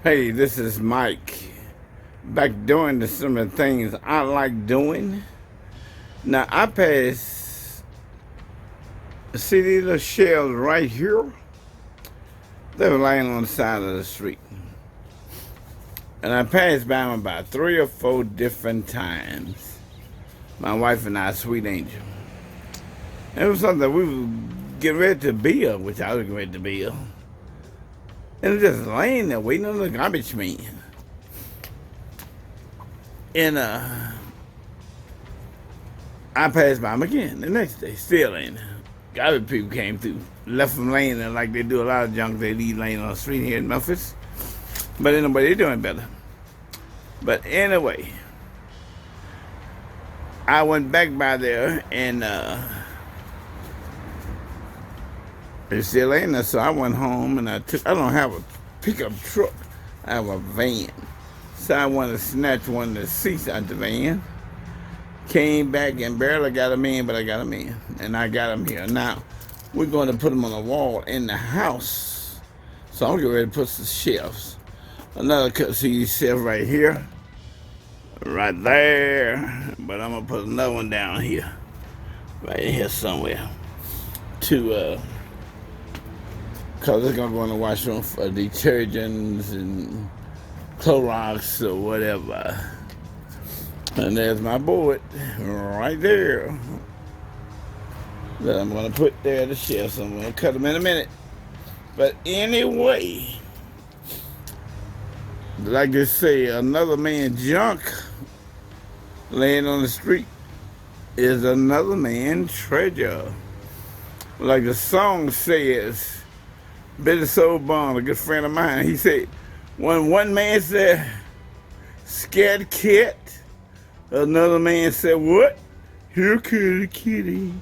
Hey, this is Mike. Back doing some of the things I like doing. Now, I see these little shelves right here? They were laying on the side of the street. And I passed by them about 3 or 4 different times. My wife and I, sweet angel. It was something we were getting ready to build, which I was getting ready to build. And it was just laying there waiting on the garbage man. And I passed by them again the next day, still ain't there. Garbage people came through, left them laying there like they do a lot of junk they leave laying on the street here in Memphis. But anyway, they're doing better. But anyway, I went back by there and it's still laying there, so I went home and I don't have a pickup truck, I have a van. So I wanted to snatch one of the seats out the van. Came back and barely got them in, but I got them in. And I got them here. Now, we're going to put them on the wall in the house. So I'm getting ready to put some shelves. Another cut shelf right here. Right there. But I'm going to put another one down here. Right here somewhere. Because it's going to go in the washroom for detergents and Clorox or whatever. And there's my board right there that I'm going to put there at the shelf. So I'm going to cut them in a minute. But anyway, like they say, another man's junk laying on the street is another man's treasure. Like the song says, Billy Soul Bond, a good friend of mine, he said, when one man said, scared cat, another man said, what? Here, kitty, kitty.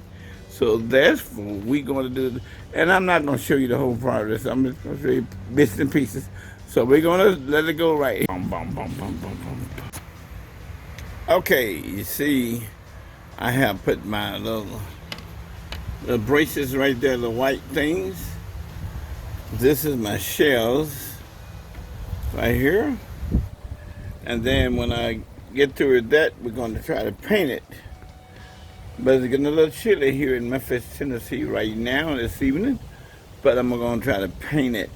So that's what we're going to do. And I'm not going to show you the whole progress. I'm just going to show you bits and pieces. So we're going to let it go right. Bum, bum, bum, bum, bum, bum. Okay, you see, I have put my little braces right there, the white things. This is my shelves right here. And then when I get through with that, we're going to try to paint it. But it's getting a little chilly here in Memphis, Tennessee right now this evening. But I'm going to try to paint it.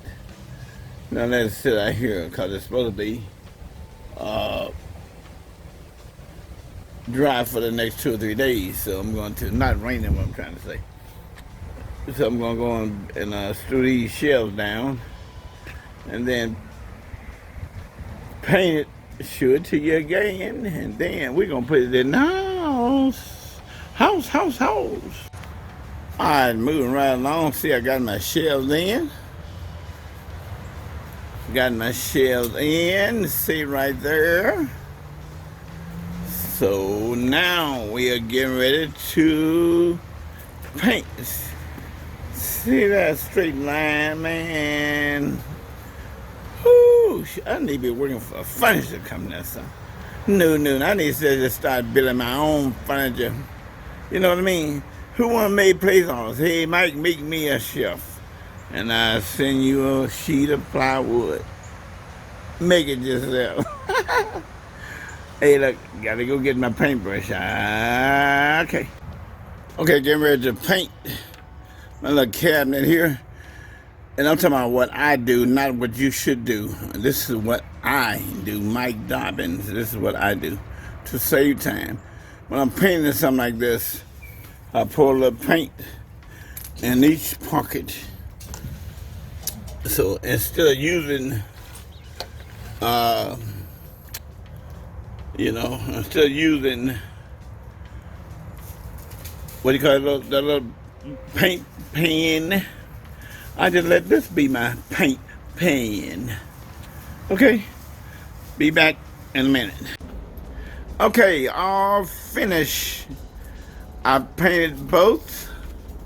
Now let it sit out here because it's supposed to be dry for the next 2 or 3 days. So I'm going to, not raining what I'm trying to say. So I'm going to go on and screw these shelves down. And then paint it, show it to you again, and then we're gonna put it in the house. House. All right, moving right along. See, I got my shelves in. See right there. So now we are getting ready to paint. See that straight line, man? Whoo, I need to be working for a furniture company or something. No, I need to just start building my own furniture. You know what I mean? Who want to make place on us? Hey, Mike, make me a shelf. And I send you a sheet of plywood. Make it yourself. Hey, look, gotta go get my paintbrush. Okay, getting ready to paint my little cabinet here. And I'm talking about what I do, not what you should do. This is what I do, Mike Dobbins. This is what I do to save time. When I'm painting something like this, I pour a little paint in each pocket. So instead of using, what do you call it, that little paint pen, I just let this be my paint pan. Okay, be back in a minute. Okay, all finished. I painted both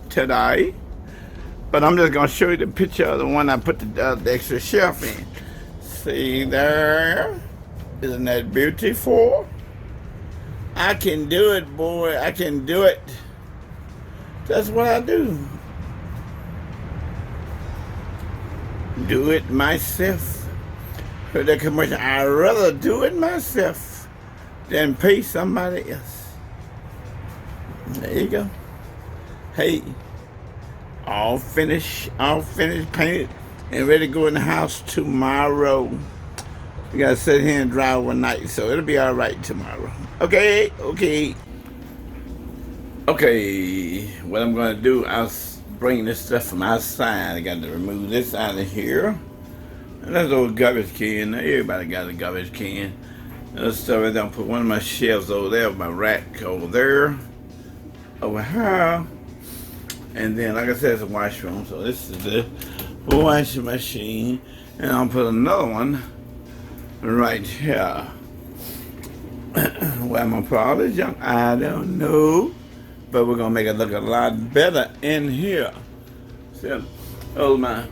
today, but I'm just gonna show you the picture of the one I put the extra shelf in. See there? Isn't that beautiful? I can do it, boy. I can do it. That's what I do. Do it myself. Heard that commercial. I'd rather do it myself than pay somebody else. There you go. Hey, all finished, painted, and ready to go in the house tomorrow. We gotta sit here and dry overnight, so it'll be all right tomorrow. Okay. What I'm gonna do, I'll bring this stuff from outside. I got to remove this out of here. And that's old garbage can. Everybody got a garbage can. That stuff right there. I'll put one of my shelves over there, my rack over there, over here. And then, like I said, it's a washroom. So this is the washing machine. And I'll put another one right here. Where I'm gonna put all this junk, I don't know. But we're gonna make it look a lot better in here. See, oh, my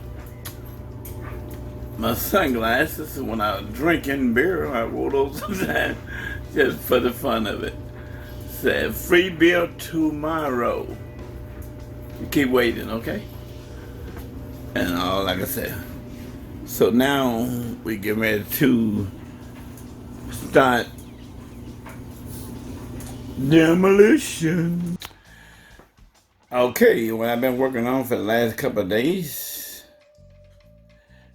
sunglasses. When I was drinking beer, I wore those sometimes just for the fun of it. Said free beer tomorrow. You keep waiting, okay? And all, like I said. So now we get ready to start demolition. Okay, what I've been working on for the last couple of days.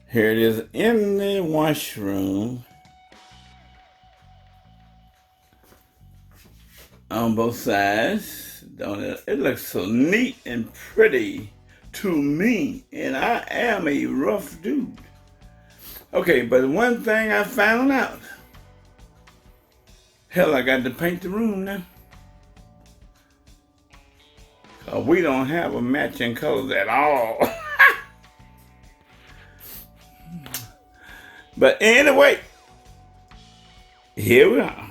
Here it is in the washroom. On both sides. Don't it? It looks so neat and pretty to me. And I am a rough dude. Okay, but one thing I found out. Hell, I got to paint the room now. We don't have a matching colors at all. But anyway, here we are.